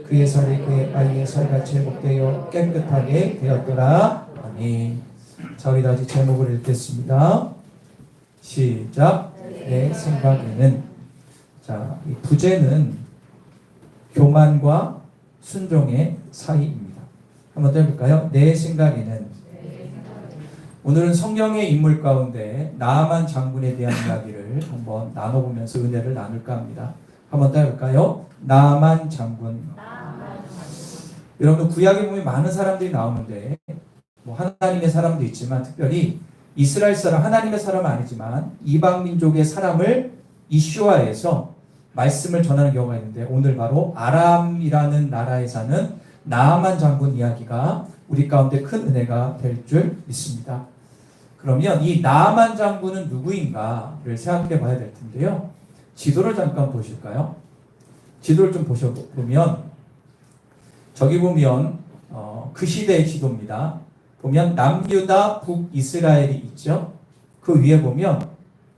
그의 살이 그의 아이의 살같이 회복되어 깨끗하게 되었더라. 아멘. 자, 우리 다시 제목을 읽겠습니다. 시작. 내 생각에는. 자, 이 부제는 교만과 순종의 사이입니다. 한번 더 해볼까요? 내 생각에는. 오늘은 성경의 인물 가운데 나아만 장군에 대한 이야기를 한번 나눠보면서 은혜를 나눌까 합니다. 한번 더 해볼까요? 나아만 장군. 여러분, 구약에 보면 많은 사람들이 나오는데 뭐 하나님의 사람도 있지만 특별히 이스라엘 사람, 하나님의 사람은 아니지만 이방 민족의 사람을 이슈화해서 말씀을 전하는 경우가 있는데, 오늘 바로 아람이라는 나라에 사는 나아만 장군 이야기가 우리 가운데 큰 은혜가 될 줄 믿습니다. 그러면 이 나아만 장군은 누구인가를 생각해 봐야 될 텐데요. 지도를 잠깐 보실까요? 지도를 좀 보면 저기 보면 그 시대의 지도입니다. 보면 남유다 북이스라엘이 있죠. 그 위에 보면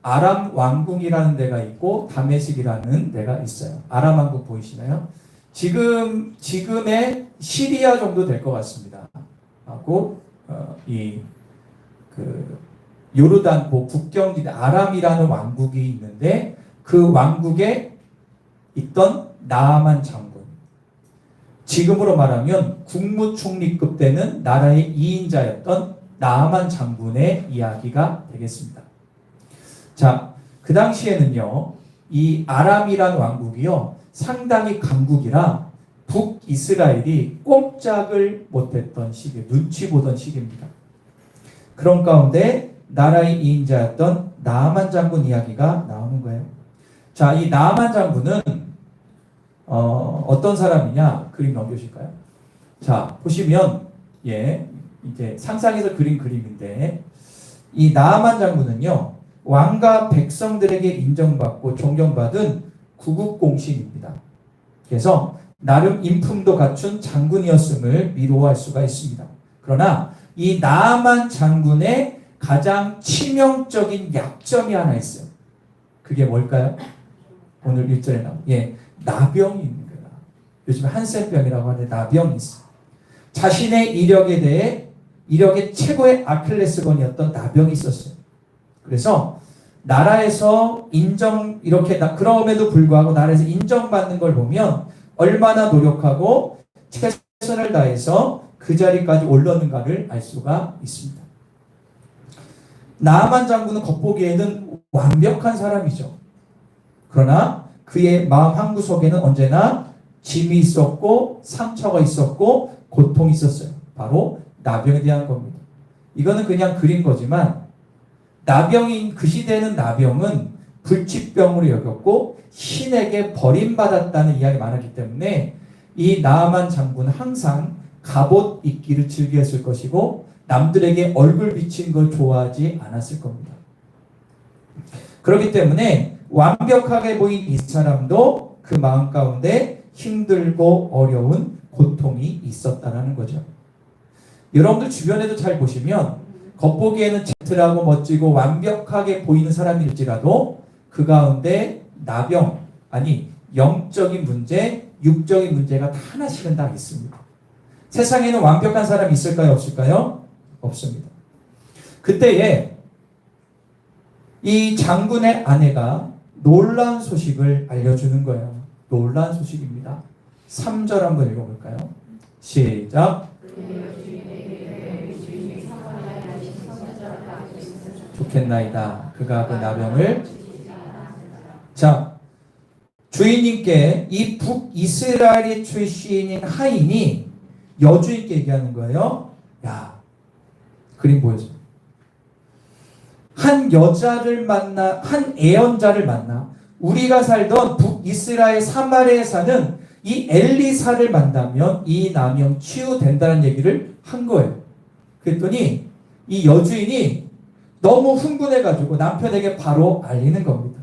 아람 왕궁이라는 데가 있고 다메섹이라는 데가 있어요. 아람 왕궁 보이시나요? 지금의 시리아 정도 될 것 같습니다. 하고 요르단 국경지대 아람이라는 왕국이 있는데 그 왕국에 있던 나아만 장군, 지금으로 말하면 국무총리급 되는 나라의 2인자였던 나아만 장군의 이야기가 되겠습니다. 자, 그 당시에는요, 이 아람이라는 왕국이요, 상당히 강국이라 북이스라엘이 꼼짝을 못했던 시기, 눈치 보던 시기입니다. 그런 가운데 나라의 2인자였던 나아만 장군 이야기가 나오는 거예요. 자, 이 나아만 장군은 어떤 사람이냐? 그림 넘겨주실까요? 자, 보시면 이제 상상해서 그린 그림인데, 이 나아만 장군은요, 왕과 백성들에게 인정받고 존경받은 구국공신입니다. 그래서 나름 인품도 갖춘 장군이었음을 미루어할 수가 있습니다. 그러나 이 나아만 장군의 가장 치명적인 약점이 하나 있어요. 그게 뭘까요? 오늘 1절에 나오는 나병이 있는 거야. 요즘 한센병이라고 하는데 나병이 있어요. 자신의 이력에 대해 이력의 최고의 아킬레스건이었던 나병이 있었어요. 그래서 나라에서 그럼에도 불구하고 나라에서 인정받는 걸 보면 얼마나 노력하고 최선을 다해서 그 자리까지 올랐는가를 알 수가 있습니다. 나아만 장군은 겉보기에는 완벽한 사람이죠. 그러나 그의 마음 한구석에는 언제나 짐이 있었고 상처가 있었고 고통이 있었어요. 바로 나병에 대한 겁니다. 이거는 그냥 그린 거지만 그 시대는 나병은 불치병으로 여겼고 신에게 버림받았다는 이야기가 많았기 때문에 이 나아만 장군은 항상 갑옷 입기를 즐겼을 것이고 남들에게 얼굴 비친 걸 좋아하지 않았을 겁니다. 그렇기 때문에 완벽하게 보인 이 사람도 그 마음 가운데 힘들고 어려운 고통이 있었다는 거죠. 여러분들 주변에도 잘 보시면 겉보기에는 젠틀하고 멋지고 완벽하게 보이는 사람일지라도 그 가운데 나병, 영적인 문제, 육적인 문제가 다 하나씩은 다 있습니다. 세상에는 완벽한 사람이 있을까요? 없을까요? 없습니다. 그때에 이 장군의 아내가 놀라운 소식을 알려주는 거예요. 놀라운 소식입니다. 3절 한번 읽어볼까요? 시작. 좋겠나이다. 그가 그 나병을. 자, 주인님께 이 북이스라엘의 출신인 하인이 여주인께 얘기하는 거예요. 야, 그림 보여줘. 한 애언자를 만나 우리가 살던 북이스라엘 사마리아에 사는 이 엘리사를 만나면 이 나병 치유된다는 얘기를 한 거예요. 그랬더니 이 여주인이 너무 흥분해가지고 남편에게 바로 알리는 겁니다.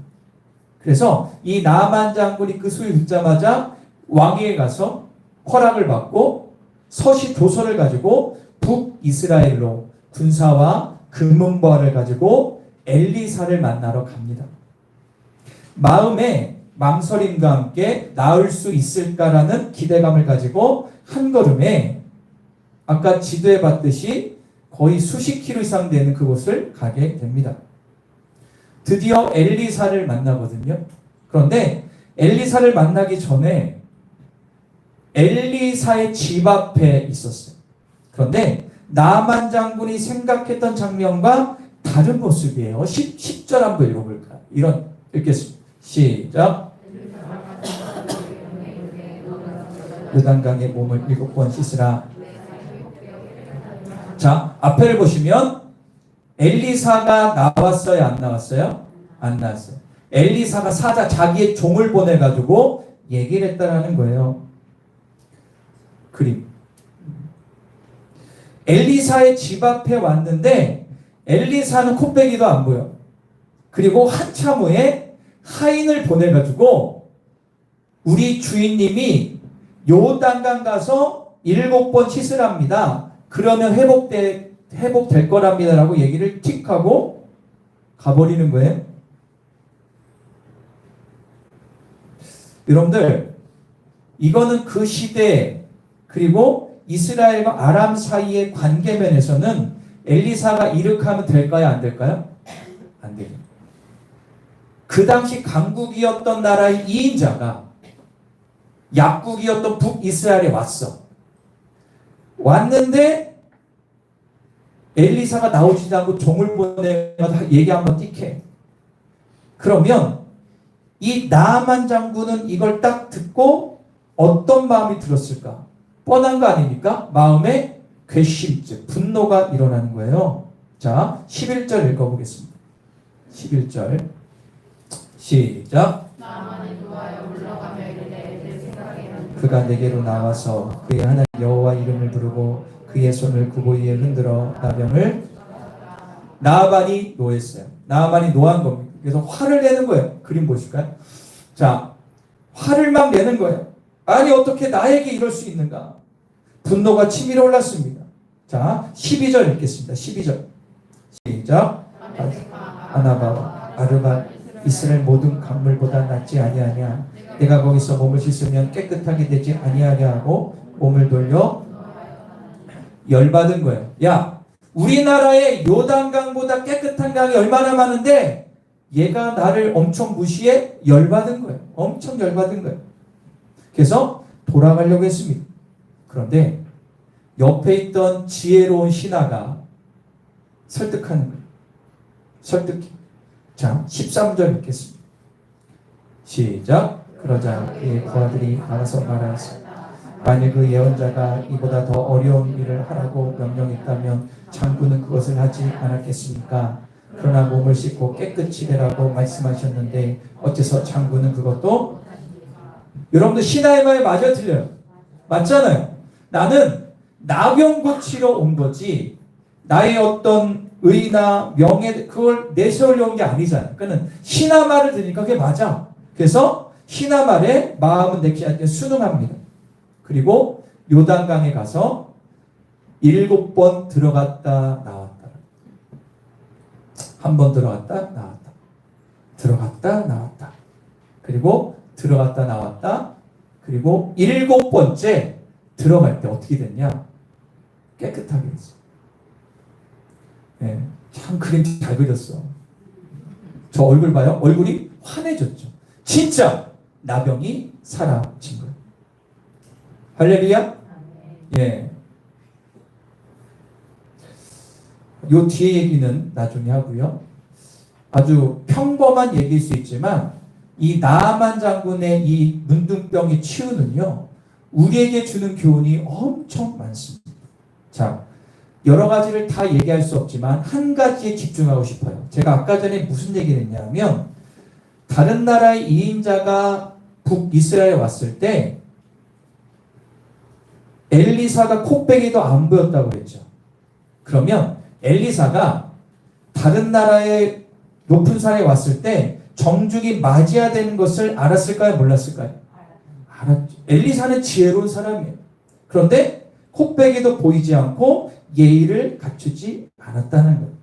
그래서 이 나아만 장군이 그 소식을 듣자마자 왕에게 가서 허락을 받고 조서를 가지고 북이스라엘로 군사와 금은보화를 가지고 엘리사를 만나러 갑니다. 마음에 망설임과 함께 나을 수 있을까라는 기대감을 가지고 한 걸음에 아까 지도에 봤듯이 거의 수십 킬로 이상 되는 그곳을 가게 됩니다. 드디어 엘리사를 만나거든요. 그런데 엘리사를 만나기 전에 엘리사의 집 앞에 있었어요. 그런데 나만 장군이 생각했던 장면과 다른 모습이에요. 10절 한번 읽어볼까요? 읽겠습니다. 시작. 요단강에 몸을 7번 씻으라. 자, 앞에를 보시면 엘리사가 나왔어요? 안 나왔어요? 안 나왔어요. 엘리사가 자기의 종을 보내가지고 얘기를 했다라는 거예요. 그림. 엘리사의 집 앞에 왔는데 엘리사는 콧배기도 안 보여. 그리고 한참 후에 하인을 보내가지고 우리 주인님이 요단강 가서 7번 씻으랍니다. 그러면 회복될 거랍니다라고 얘기를 틱 하고 가버리는 거예요. 여러분들, 이거는 그 시대 그리고 이스라엘과 아람 사이의 관계면에서는 엘리사가 이렇게 하면 될까요? 안 될까요? 안 돼요. 그 당시 강국이었던 나라의 2인자가 약국이었던 북이스라엘에 왔는데 엘리사가 나오지도 않고 종을 보내서 얘기 한번 띡해. 그러면 이 나아만 장군은 이걸 딱 듣고 어떤 마음이 들었을까? 뻔한 거 아닙니까? 마음에 괘씸죄, 분노가 일어나는 거예요. 자, 11절 읽어보겠습니다. 11절 시작. 그가 내게로 나와서 그의 하나님 여호와 이름을 부르고 그의 손을 그보 위에 흔들어 나병을 나아반이 노했어요. 나아반이 노한 겁니다. 그래서 화를 내는 거예요. 그림 보실까요? 자, 화를 막 내는 거예요. 아니 어떻게 나에게 이럴 수 있는가? 분노가 치밀어 올랐습니다. 자, 12절 읽겠습니다. 12절 시작. 아나바와 아르밧 이스라엘 모든 강물보다 낫지 아니하냐. 내가 거기서 몸을 씻으면 깨끗하게 되지 아니하냐 하고 몸을 돌려 열받은 거예요. 야, 우리나라의 요단강보다 깨끗한 강이 얼마나 많은데 얘가 나를 엄청 무시해? 열받은 거예요. 엄청 열받은 거예요. 그래서 돌아가려고 했습니다. 그런데 옆에 있던 지혜로운 신하가 설득하는 거예요. 설득해. 자, 13절 읽겠습니다. 시작. 그러자 그의 부하들이 나가서 말하였습니다. 만일 그 예언자가 이보다 더 어려운 일을 하라고 명령했다면 장군은 그것을 하지 않았겠습니까? 그러나 몸을 씻고 깨끗이 되라고 말씀하셨는데 어째서 장군은 그것도? 여러분들 신하의 말이 맞아 틀려요? 맞잖아요. 나는 나병 고치러 온 거지 나의 어떤 의나 명예 그걸 내세우려고 온 게 아니잖아요. 그러니까 신하 말을 들으니까 그게 맞아. 그래서 신하 말에 마음은 내키지 순응합니다. 그리고 요단강에 가서 7번 들어갔다 나왔다. 한 번 들어갔다 나왔다. 들어갔다 나왔다. 그리고 들어갔다 나왔다. 그리고 7번째 들어갈 때 어떻게 됐냐? 깨끗하게 됐어. 네, 참 그림 잘 그렸어. 저 얼굴 봐요. 얼굴이 환해졌죠. 진짜 나병이 사라진 거예요. 할렐루야. 예. 요 뒤에 얘기는 나중에 하고요. 아주 평범한 얘기일 수 있지만 이 나아만 장군의 이 문둥병의 치유는요. 우리에게 주는 교훈이 엄청 많습니다. 자, 여러 가지를 다 얘기할 수 없지만 한 가지에 집중하고 싶어요. 제가 아까 전에 무슨 얘기를 했냐면 다른 나라의 2인자가 북이스라엘에 왔을 때 엘리사가 콧배기도 안 보였다고 그랬죠. 그러면 엘리사가 다른 나라의 높은 산에 왔을 때 정죽이 맞이해야 되는 것을 알았을까요? 몰랐을까요? 알았죠. 엘리사는 지혜로운 사람이에요. 그런데 콧배기도 보이지 않고 예의를 갖추지 않았다는 거예요.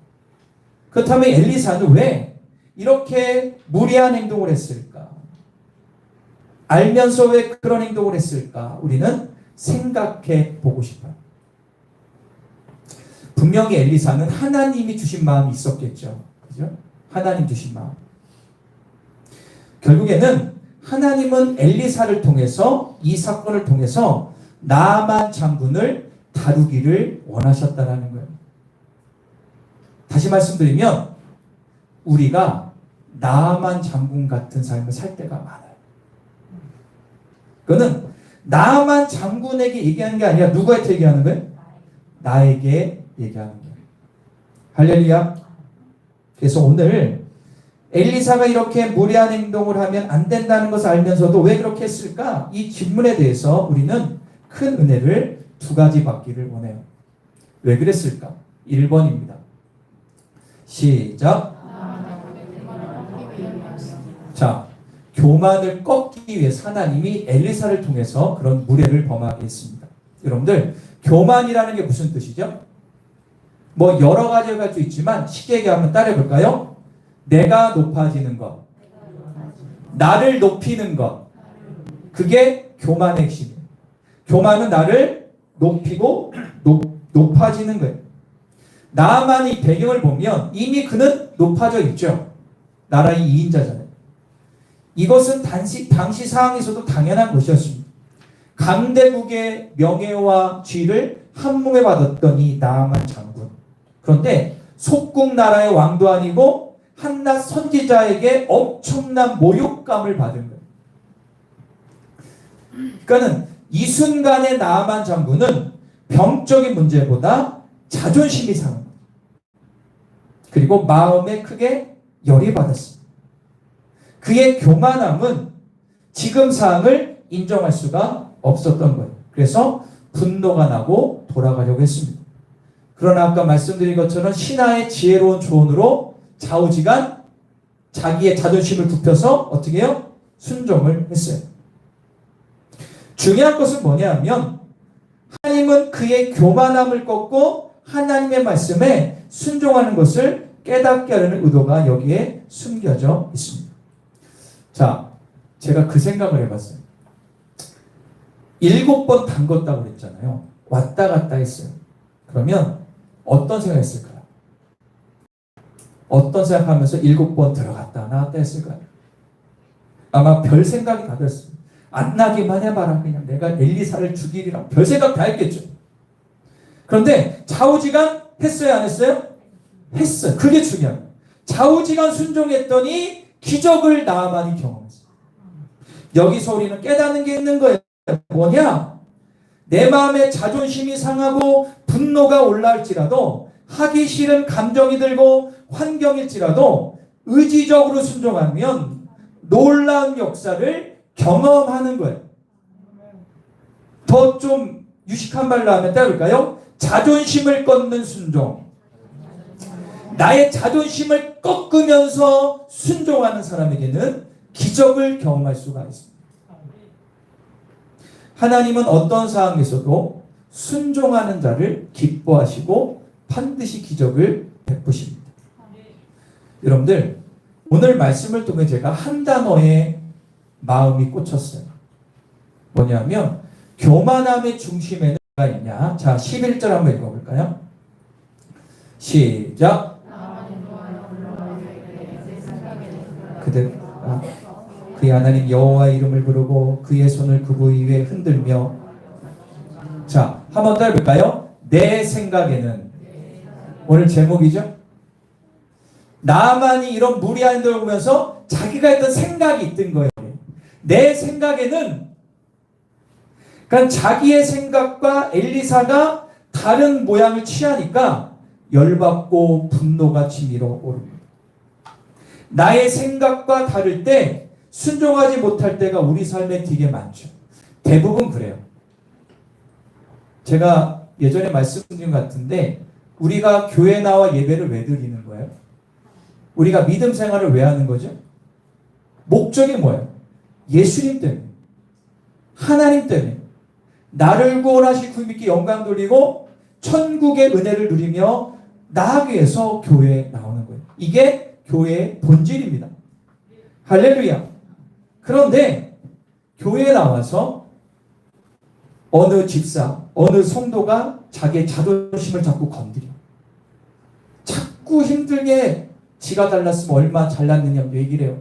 그렇다면 엘리사는 왜 이렇게 무리한 행동을 했을까? 알면서 왜 그런 행동을 했을까? 우리는 생각해 보고 싶어요. 분명히 엘리사는 하나님이 주신 마음이 있었겠죠. 그죠? 하나님 주신 마음. 결국에는 하나님은 엘리사를 통해서, 이 사건을 통해서 나만 장군을 다루기를 원하셨다라는 거예요. 다시 말씀드리면 우리가 나만 장군 같은 삶을 살 때가 많아요. 그거는 나만 장군에게 얘기하는 게 아니라 누구한테 얘기하는 거예요? 나에게 얘기하는 거예요. 할렐루야. 그래서 오늘 엘리사가 이렇게 무례한 행동을 하면 안 된다는 것을 알면서도 왜 그렇게 했을까? 이 질문에 대해서 우리는 큰 은혜를 두 가지 받기를 원해요. 왜 그랬을까? 1번입니다. 시작. 자, 교만을 꺾기 위해서 하나님이 엘리사를 통해서 그런 무례를 범하게 했습니다. 여러분들, 교만이라는 게 무슨 뜻이죠? 뭐 여러 가지가 갈 수 있지만 쉽게 얘기하면 따라해볼까요? 내가 높아지는 것, 나를 높이는 것, 그게 교만의 핵심이에요. 교만은 나를 높이고 높아지는 거예요. 나만의 배경을 보면 이미 그는 높아져 있죠. 나라의 2인자잖아요. 이것은 당시 상황에서도 당연한 것이었습니다. 강대국의 명예와 지위를 한몸에 받았던 이 나아만 장군. 그런데 속국 나라의 왕도 아니고 한낱 선지자에게 엄청난 모욕감을 받은 거예요. 그러니까는 이 순간의 나아만 장군은 병적인 문제보다 자존심이 상한 거예요. 그리고 마음에 크게 열이 받았습니다. 그의 교만함은 지금 상황을 인정할 수가 없었던 거예요. 그래서 분노가 나고 돌아가려고 했습니다. 그러나 아까 말씀드린 것처럼 신하의 지혜로운 조언으로 좌우지간 자기의 자존심을 굽혀서 어떻게 해요? 순종을 했어요. 중요한 것은 뭐냐 하면 하나님은 그의 교만함을 꺾고 하나님의 말씀에 순종하는 것을 깨닫게 하려는 의도가 여기에 숨겨져 있습니다. 자, 제가 그 생각을 해봤어요. 7번 담궜다고 그랬잖아요. 왔다 갔다 했어요. 그러면 어떤 생각했을까요? 어떤 생각하면서 7번 들어갔다 나왔다 했을까요? 아마 별 생각이 다 들었어요. 안 나기만 해봐라. 그냥 내가 엘리사를 죽이리라. 별 생각 다 했겠죠. 그런데 좌우지간 했어요? 안 했어요? 했어요. 그게 중요해요. 좌우지간 순종했더니 기적을 나아만이 경험했어요. 여기서 우리는 깨닫는 게 있는 거예요. 뭐냐? 내 마음에 자존심이 상하고 분노가 올라올지라도 하기 싫은 감정이 들고 환경일지라도 의지적으로 순종하면 놀라운 역사를 경험하는 거예요. 더 좀 유식한 말로 하면 따를까요? 자존심을 꺾는 순종. 나의 자존심을 꺾으면서 순종하는 사람에게는 기적을 경험할 수가 있습니다. 하나님은 어떤 상황에서도 순종하는 자를 기뻐하시고 반드시 기적을 베푸십니다. 여러분들, 오늘 말씀을 통해 제가 한 단어에 마음이 꽂혔어요. 뭐냐면 교만함의 중심에는 뭐가 있냐? 자, 11절 한번 읽어볼까요? 시작. 그의 하나님 여호와의 이름을 부르고 그의 손을 그부 위에 흔들며. 자, 한번 더 해볼까요? 내 생각에는. 오늘 제목이죠. 나만이 이런 무리한 행동을 보면서 자기가 했던 생각이 있던 거예요. 내 생각에는. 그러니까 자기의 생각과 엘리사가 다른 모양을 취하니까 열받고 분노가 치밀어 오릅니다. 나의 생각과 다를 때 순종하지 못할 때가 우리 삶에 되게 많죠. 대부분 그래요. 제가 예전에 말씀드린 것 같은데 우리가 교회 나와 예배를 왜 드리는 거예요? 우리가 믿음 생활을 왜 하는 거죠? 목적이 뭐예요? 예수님 때문에. 하나님 때문에. 나를 구원하실 주님께 영광 돌리고 천국의 은혜를 누리며 나아가기 위해서 교회에 나오는 거예요. 이게 교회의 본질입니다. 할렐루야. 그런데 교회에 나와서 어느 집사, 어느 성도가 자기의 자존심을 자꾸 건드려. 자꾸 힘들게 지가 달랐으면 얼마나 잘났느냐 얘기를 해요.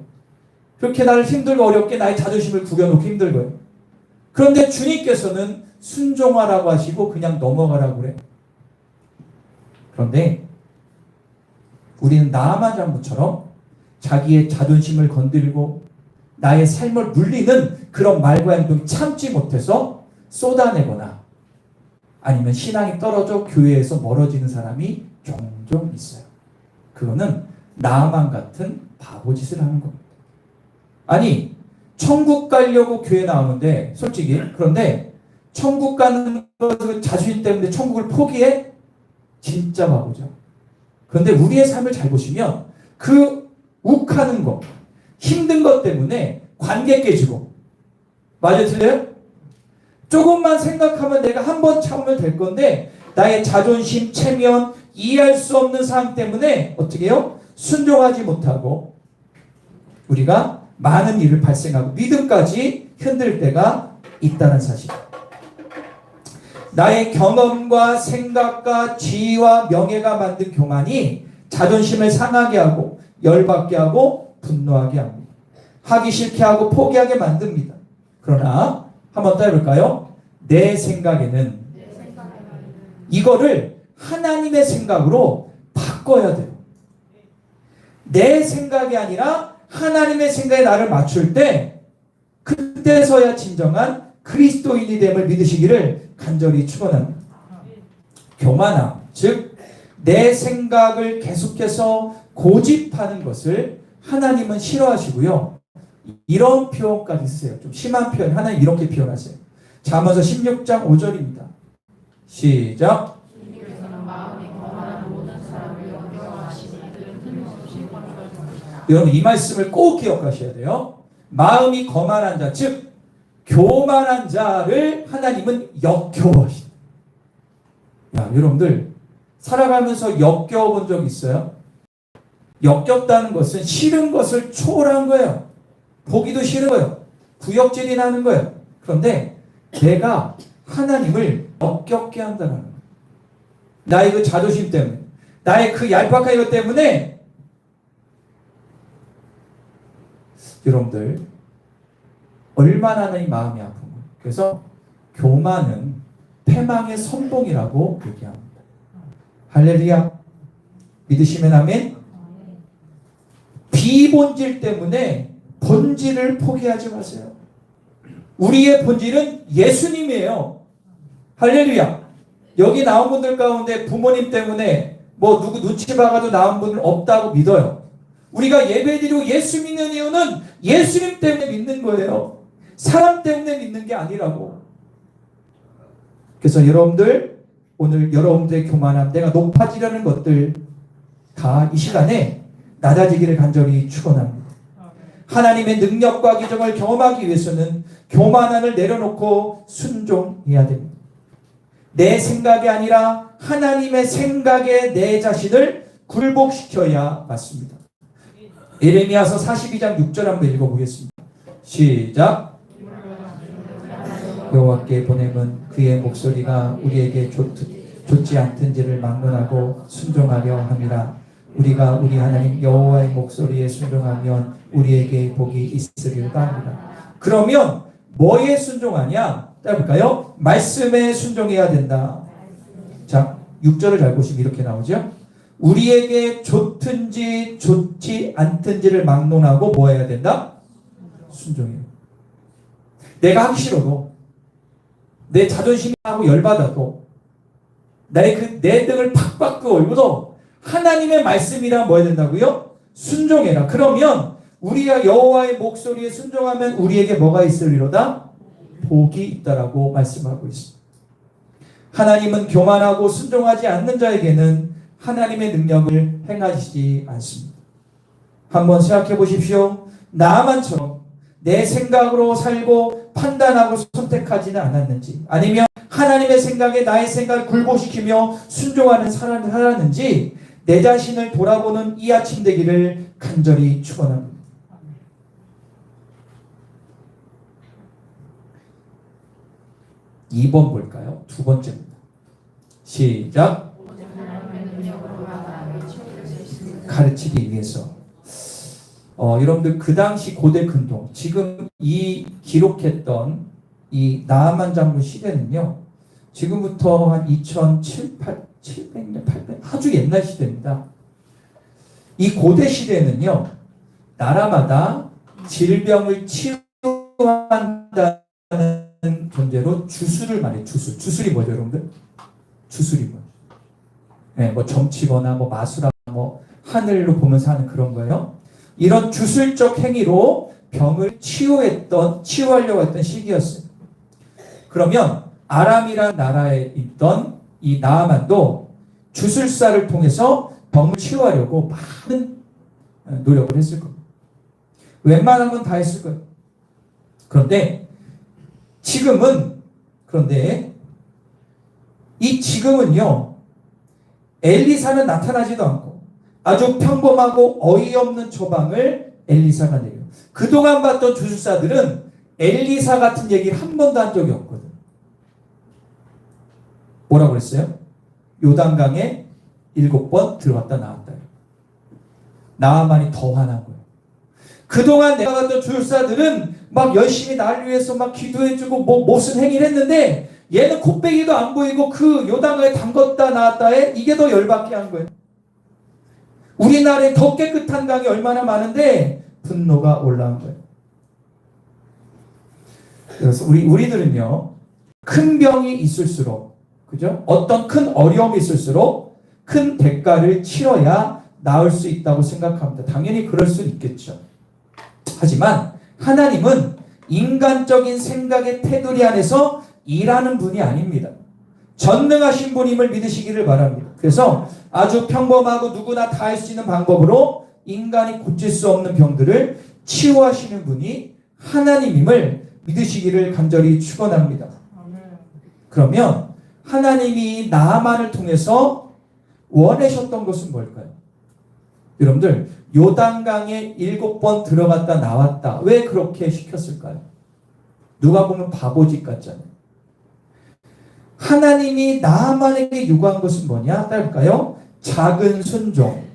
그렇게 나를 힘들고 어렵게 나의 자존심을 구겨놓고 힘들고요. 그런데 주님께서는 순종하라고 하시고 그냥 넘어가라고 그래. 그런데 우리는 나아만 장부처럼 자기의 자존심을 건드리고 나의 삶을 물리는 그런 말과 행동이 참지 못해서 쏟아내거나 아니면 신앙이 떨어져 교회에서 멀어지는 사람이 종종 있어요. 그거는 나아만 같은 바보짓을 하는 겁니다. 아니, 천국 가려고 교회 나오는데 솔직히 그런데 천국 가는 것 자신 때문에 천국을 포기해? 진짜 바보죠. 그런데 우리의 삶을 잘 보시면 그 욱하는 것, 힘든 것 때문에 관계 깨지고, 맞아요? 틀려요? 조금만 생각하면 내가 한 번 참으면 될 건데 나의 자존심, 체면, 이해할 수 없는 사항 때문에 어떻게 해요? 순종하지 못하고 우리가 많은 일을 발생하고 믿음까지 흔들 때가 있다는 사실. 나의 경험과 생각과 지위와 명예가 만든 교만이 자존심을 상하게 하고 열받게 하고 분노하게 합니다. 하기 싫게 하고 포기하게 만듭니다. 그러나 한번 더 해볼까요? 내 생각에는 이거를 하나님의 생각으로 바꿔야 돼요. 내 생각이 아니라 하나님의 생각에 나를 맞출 때 그때서야 진정한 그리스도인이 됨을 믿으시기를 간절히 축원합니다. 교만함, 즉 내 생각을 계속해서 고집하는 것을 하나님은 싫어하시고요. 이런 표현까지 쓰세요. 좀 심한 표현. 하나님 이렇게 표현하세요. 잠언서 16장 5절입니다. 시작. 여러분 이 말씀을 꼭 기억하셔야 돼요. 마음이 거만한 자, 즉 교만한 자를 하나님은 역겨워하십니다. 야, 여러분들 살아가면서 역겨워 본 적 있어요? 역겹다는 것은 싫은 것을 초월한 거예요. 보기도 싫은 거예요. 구역질이 나는 거예요. 그런데 내가 하나님을 역겹게 한다는 거예요. 나의 그 자존심 때문에, 나의 그 얄팍한 것 때문에 여러분들 얼마나 이 마음이 아픈 거예요. 그래서 교만은 패망의 선봉이라고 얘기합니다. 할렐루야. 믿으시면 아멘. 비본질 때문에 본질을 포기하지 마세요. 우리의 본질은 예수님이에요. 할렐루야. 여기 나온 분들 가운데 부모님 때문에 뭐 누구 눈치 봐가지고 나온 분은 없다고 믿어요. 우리가 예배드리고 예수 믿는 이유는 예수님 때문에 믿는 거예요. 사람 때문에 믿는 게 아니라고. 그래서 여러분들 오늘 여러분들의 교만함, 내가 높아지려는 것들 다 이 시간에 낮아지기를 간절히 축원합니다. 하나님의 능력과 기적을 경험하기 위해서는 교만함을 내려놓고 순종해야 됩니다. 내 생각이 아니라 하나님의 생각에 내 자신을 굴복시켜야 맞습니다. 예레미야서 42장 6절 한번 읽어보겠습니다. 시작. 여호와께 보냄은 그의 목소리가 우리에게 좋지 않든지를 막론하고 순종하려 함이라. 우리가 우리 하나님 여호와의 목소리에 순종하면 우리에게 복이 있으리로다 합니다. 그러면 뭐에 순종하냐? 따라볼까요? 말씀에 순종해야 된다. 자, 6절을 잘 보시면 이렇게 나오죠. 우리에게 좋든지 좋지 않든지를 막론하고 뭐 해야 된다? 순종해요. 내가 하기 싫어도, 내 자존심이 하고 열받아도, 나의 그 내 등을 팍팍 끌어올고도 하나님의 말씀이라 뭐 해야 된다고요? 순종해라. 그러면 우리가 여호와의 목소리에 순종하면 우리에게 뭐가 있으리로다? 복이 있다라고 말씀하고 있습니다. 하나님은 교만하고 순종하지 않는 자에게는 하나님의 능력을 행하시지 않습니다. 한번 생각해 보십시오. 나만처럼 내 생각으로 살고 판단하고 선택하지는 않았는지, 아니면 하나님의 생각에 나의 생각을 굴복시키며 순종하는 사람을 살았는지 내 자신을 돌아보는 이 아침 되기를 간절히 축원합니다. 2번 볼까요? 두 번째입니다. 시작. 가르치기 위해서. 여러분들 그 당시 고대 근동, 지금 이 기록했던 이 나아만 장군 시대는요, 지금부터 한 2700년, 800년, 아주 옛날 시대입니다. 이 고대 시대는요, 나라마다 질병을 치유한다는 존재로 주술을 말해요. 주술이 뭐죠, 여러분들? 주술이 뭐예요? 네, 뭐 점치거나 뭐 마술하거나 뭐 하늘로 보면서 하는 그런 거예요. 이런 주술적 행위로 병을 치유하려고 했던 시기였어요. 그러면 아람이라는 나라에 있던 이 나아만도 주술사를 통해서 병을 치유하려고 많은 노력을 했을 겁니다. 웬만한 건 다 했을 거예요. 그런데 지금은요, 엘리사는 나타나지도 않고 아주 평범하고 어이없는 처방을 엘리사가 내려요. 그동안 봤던 주술사들은 엘리사 같은 얘기를 한 번도 한 적이 없거든. 뭐라고 그랬어요? 요단강에 7번 들어갔다 나왔다. 나아만이 더 화난 거예요. 그동안 내가 봤던 주술사들은 막 열심히 날 위해서 막 기도해주고 뭐 무슨 행위를 했는데 얘는 콧배기도 안 보이고 그 요단강에 담궜다 나왔다에 이게 더 열받게 한 거예요. 우리나라에 더 깨끗한 강이 얼마나 많은데 분노가 올라온 거예요. 그래서 우리들은요, 큰 병이 있을수록, 그죠? 어떤 큰 어려움이 있을수록 큰 대가를 치러야 나을 수 있다고 생각합니다. 당연히 그럴 수 있겠죠. 하지만 하나님은 인간적인 생각의 테두리 안에서 일하는 분이 아닙니다. 전능하신 분임을 믿으시기를 바랍니다. 그래서 아주 평범하고 누구나 다 할 수 있는 방법으로 인간이 고칠 수 없는 병들을 치유하시는 분이 하나님임을 믿으시기를 간절히 축원합니다. 그러면 하나님이 나아만을 통해서 원하셨던 것은 뭘까요? 여러분들, 요단강에 7번 들어갔다 나왔다. 왜 그렇게 시켰을까요? 누가 보면 바보짓 같잖아요. 하나님이 나아만에게 요구한 것은 뭐냐? 따를까요? 작은 순종.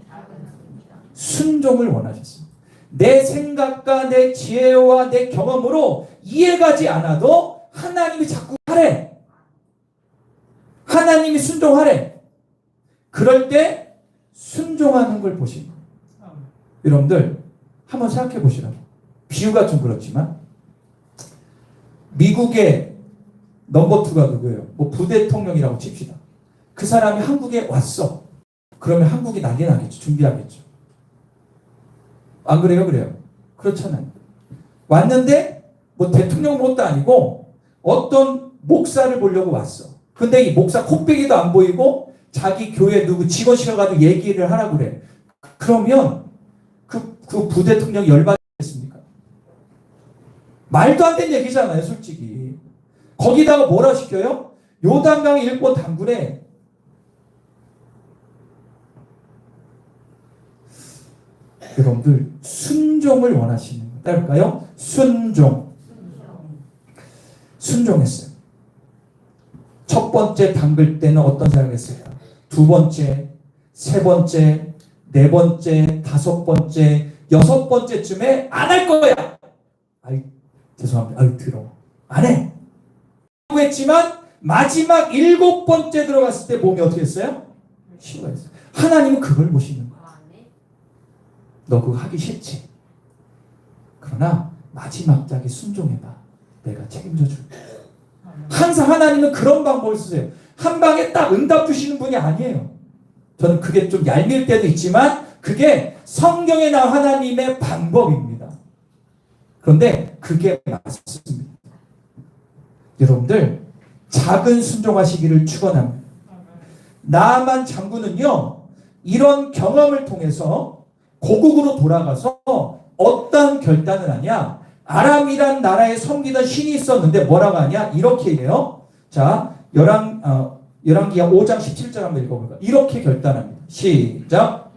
순종을 원하셨습니다. 내 생각과 내 지혜와 내 경험으로 이해가지 않아도 하나님이 자꾸 하래. 하나님이 순종하래. 그럴 때 순종하는 걸 보시는 거예요. 여러분들 한번 생각해 보시라고. 비유가 좀 그렇지만 미국의 넘버2가 누구예요? 뭐 부대통령이라고 칩시다. 그 사람이 한국에 왔어. 그러면 한국이 난리 나겠죠. 준비하겠죠. 안 그래요? 그래요? 그렇잖아요. 왔는데 뭐 대통령 뭣도 아니고 어떤 목사를 보려고 왔어. 근데 이 목사 콧배기도 안 보이고 자기 교회 누구 직원 실어가지고 얘기를 하라고 그래. 그러면 그 부대통령 열받겠습니까? 말도 안 되는 얘기잖아요, 솔직히. 거기다가 뭐라 시켜요? 요단강 7번 담그래. 여러분들 순종을 원하시는 거 따를까요? 순종했어요. 첫 번째 담글 때는 어떤 생각했을까? 두 번째, 세 번째, 네 번째, 다섯 번째, 여섯 번째쯤에 안 할 거야. 아이, 죄송합니다. 아이, 더러워. 안 해. 했지만 마지막 7번째 들어갔을 때 몸이 어떻게 했어요? 쉬워했어요. 하나님은 그걸 보시는 거야. 너 그거 하기 싫지? 그러나 마지막 짝에 순종해봐. 내가 책임져 줄게. 항상 하나님은 그런 방법을 쓰세요. 한 방에 딱 응답 주시는 분이 아니에요. 저는 그게 좀 얄미울 때도 있지만 그게 성경에 나온 하나님의 방법입니다. 그런데 그게 맞습니다. 여러분들 작은 순종하시기를 축원합니다. 나아만 장군은요, 이런 경험을 통해서 고국으로 돌아가서 어떤 결단을 하냐? 아람이란 나라에 섬기던 신이 있었는데 뭐라고 하냐? 이렇게 해요. 자, 열왕기하 5장 17절 한번 읽어볼까요? 이렇게 결단합니다. 시작.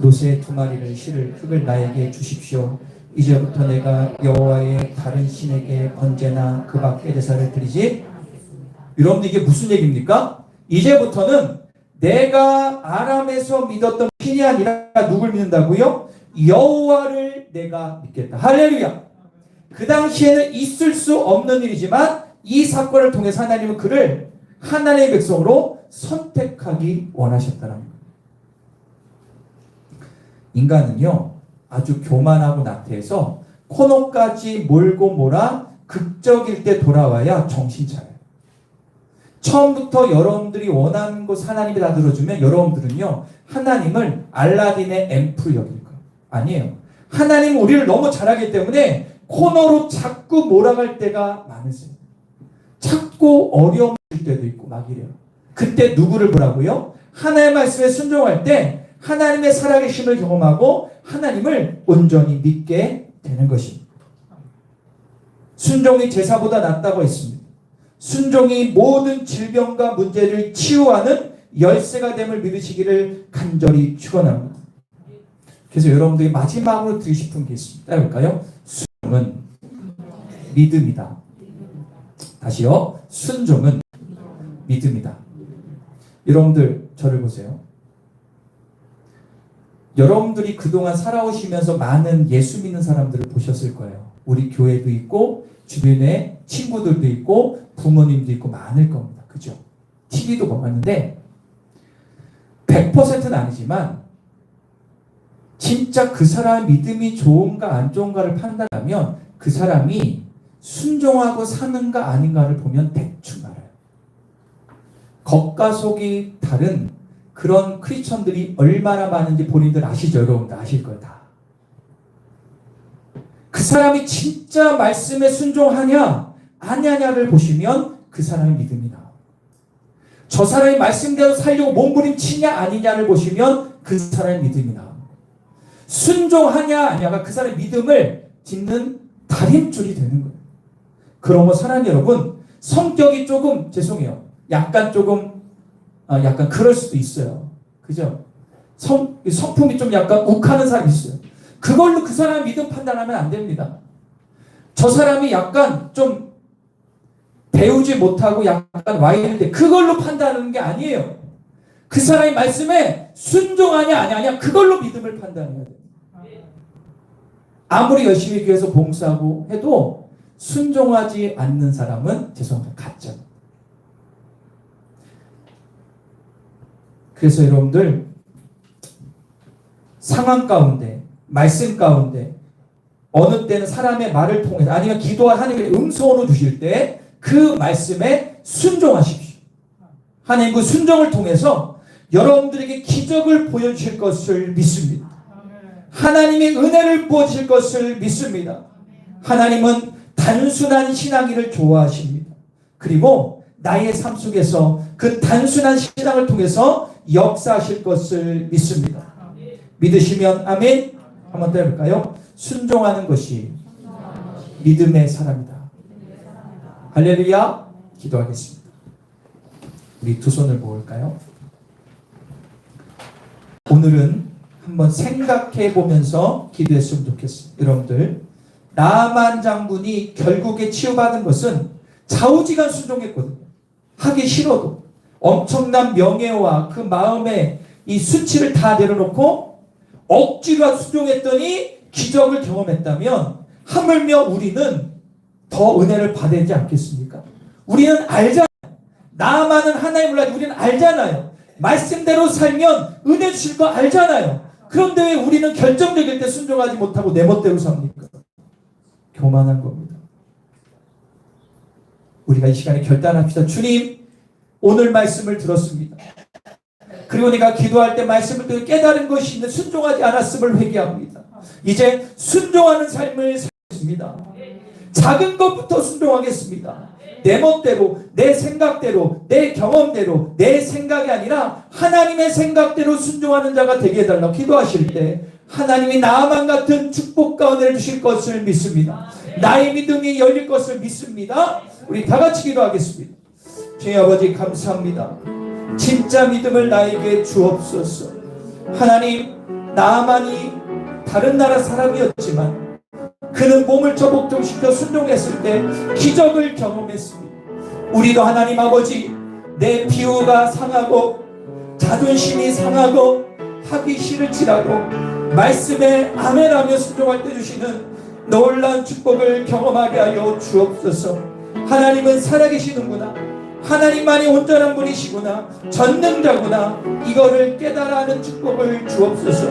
노새 2마리를 실을 흙을 나에게 주십시오. 이제부터 내가 여호와의 다른 신에게 언제나 그 밖에 제사를 드리지. 여러분들 이게 무슨 얘기입니까? 이제부터는 내가 아람에서 믿었던 신이 아니라 누굴 믿는다고요? 여호와를 내가 믿겠다. 할렐루야. 그 당시에는 있을 수 없는 일이지만 이 사건을 통해서 하나님은 그를 하나님의 백성으로 선택하기 원하셨다는 거예요. 인간은요 아주 교만하고 나태해서 코너까지 몰고 몰아 극적일 때 돌아와야 정신 차려요. 처음부터 여러분들이 원하는 것 하나님이 다 들어주면 여러분들은요 하나님을 알라딘의 앰플 여길 거예요. 아니에요. 하나님은 우리를 너무 잘하기 때문에 코너로 자꾸 몰아갈 때가 많으세요. 자꾸 어려움 줄 때도 있고 막 이래요. 그때 누구를 보라고요? 하나님의 말씀에 순종할 때 하나님의 살아계심을 경험하고 하나님을 온전히 믿게 되는 것입니다. 순종이 제사보다 낫다고 했습니다. 순종이 모든 질병과 문제를 치유하는 열쇠가 됨을 믿으시기를 간절히 축원합니다. 그래서 여러분들이 마지막으로 드리고 싶은 게 있습니다. 해볼까요? 순종은 믿음이다. 다시요. 순종은 믿음이다. 여러분들 저를 보세요. 여러분들이 그동안 살아오시면서 많은 예수 믿는 사람들을 보셨을 거예요. 우리 교회도 있고 주변에 친구들도 있고 부모님도 있고 많을 겁니다. 그죠? TV도 봤는데 100%는 아니지만 진짜 그 사람의 믿음이 좋은가 안 좋은가를 판단하면 그 사람이 순종하고 사는가 아닌가를 보면 대충 알아요. 겉과 속이 다른 그런 크리스천들이 얼마나 많은지 본인들 아시죠? 여러분들 아실 거예요. 다. 그 사람이 진짜 말씀에 순종하냐 아냐냐를 보시면 그 사람의 믿음이 나와요. 저 사람이 말씀대로 살려고 몸부림치냐 아니냐를 보시면 그 사람의 믿음이 나와요. 순종하냐 아냐가 그 사람의 믿음을 짓는 다림줄이 되는 거예요. 그러면 사람 여러분 성격이 조금 죄송해요. 약간 조금 약간 그럴 수도 있어요. 그죠? 성품이 좀 약간 욱하는 사람이 있어요. 그걸로 그 사람 믿음 판단하면 안 됩니다. 저 사람이 약간 좀 배우지 못하고 약간 와 있는데 그걸로 판단하는 게 아니에요. 그 사람의 말씀에 순종하냐 아니냐 그걸로 믿음을 판단해야 돼요. 아무리 열심히 교회에서 봉사하고 해도 순종하지 않는 사람은 죄송합니다. 가짜. 그래서 여러분들 상황 가운데 말씀 가운데 어느 때는 사람의 말을 통해서 아니면 기도와 하나님의 응소원을 주실 때 그 말씀에 순종하십시오. 하나님 그 순종을 통해서 여러분들에게 기적을 보여주실 것을 믿습니다. 하나님의 은혜를 부어주실 것을 믿습니다. 하나님은 단순한 신앙이를 좋아하십니다. 그리고 나의 삶 속에서 그 단순한 신앙을 통해서 역사하실 것을 믿습니다. 믿으시면 아멘. 한번 더 해볼까요? 순종하는 것이 믿음의 사람이다. 할렐루야. 기도하겠습니다. 우리 두 손을 모을까요? 오늘은 한번 생각해 보면서 기도했으면 좋겠습니다. 여러분들 나만 장군이 결국에 치유받은 것은 좌우지간 순종했거든요. 하기 싫어도 엄청난 명예와 그 마음의 이 수치를 다 내려놓고 억지로 순종했더니 기적을 경험했다면 하물며 우리는 더 은혜를 받아야 되지 않겠습니까? 우리는 알잖아요. 나만은 하나님을 알지 우리는 알잖아요. 말씀대로 살면 은혜 주실 거 알잖아요. 그런데 왜 우리는 결정적일 때 순종하지 못하고 내 멋대로 삽니까? 교만한 겁니다. 우리가 이 시간에 결단합시다. 주님, 오늘 말씀을 들었습니다. 그리고 내가 기도할 때 말씀을 듣고 깨달은 것이 있는 순종하지 않았음을 회개합니다. 이제 순종하는 삶을 살겠습니다. 작은 것부터 순종하겠습니다. 내 멋대로, 내 생각대로, 내 경험대로, 내 생각이 아니라 하나님의 생각대로 순종하는 자가 되게 해달라고 기도하실 때 하나님이 나만 같은 축복과 은혜를 주실 것을 믿습니다. 나의 믿음이 열릴 것을 믿습니다. 우리 다 같이 기도하겠습니다. 주님 아버지 감사합니다. 진짜 믿음을 나에게 주옵소서. 하나님, 나만이 다른 나라 사람이었지만 그는 몸을 저복종시켜 순종했을 때 기적을 경험했습니다. 우리도 하나님 아버지, 내 비유가 상하고 자존심이 상하고 하기 싫을지라도 말씀에 아멘하며 순종할 때 주시는 놀라운 축복을 경험하게 하여 주옵소서. 하나님은 살아계시는구나, 하나님만이 온전한 분이시구나, 전능자구나, 이거를 깨달아 하는 축복을 주옵소서.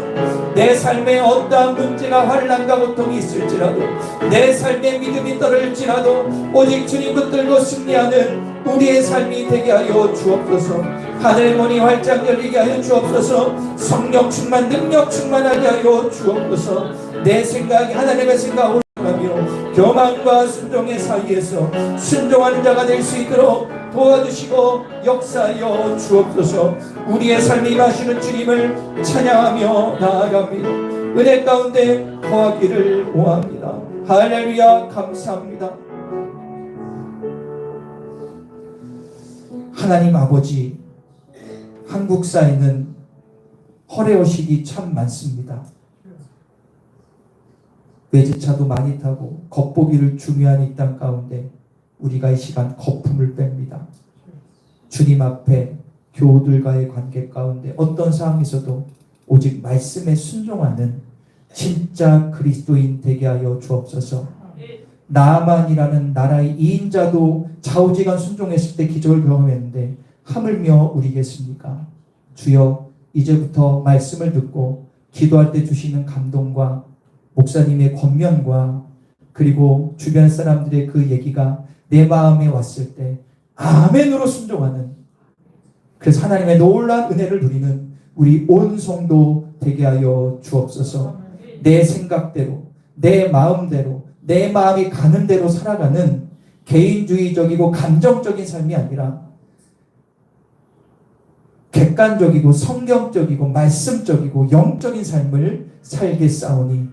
내 삶에 어떠한 문제가 환난과 고통이 있을지라도, 내 삶에 믿음이 떨어질지라도 오직 주님 붙들고 승리하는 우리의 삶이 되게 하여 주옵소서. 하늘 문이 활짝 열리게 하여 주옵소서. 성령 충만, 능력 충만하게 하여 주옵소서. 내 생각이 하나님의 생각으로 가며 교만과 순종의 사이에서 순종하는 자가 될 수 있도록 도와주시고 역사하여 주옵소서. 우리의 삶에 임하시는 주님을 찬양하며 나아갑니다. 은혜 가운데 거하기를 원합니다. 할렐루야. 감사합니다. 하나님 아버지, 한국 사회는 허례허식이 참 많습니다. 외제차도 많이 타고 겉보기를 중요한 이 땅 가운데 우리가 이 시간 거품을 뺍니다. 주님 앞에 교우들과의 관계 가운데 어떤 상황에서도 오직 말씀에 순종하는 진짜 그리스도인 되게 하여 주옵소서. 나아만이라는 나라의 2인자도 좌우지간 순종했을 때 기적을 경험했는데 하물며 우리겠습니까? 주여, 이제부터 말씀을 듣고 기도할 때 주시는 감동과 목사님의 권면과 그리고 주변 사람들의 그 얘기가 내 마음에 왔을 때 아멘으로 순종하는, 그래서 하나님의 놀라운 은혜를 누리는 우리 온 성도 되게 하여 주옵소서. 내 생각대로, 내 마음대로, 내 마음이 가는 대로 살아가는 개인주의적이고 감정적인 삶이 아니라 객관적이고 성경적이고 말씀적이고 영적인 삶을 살겠사오니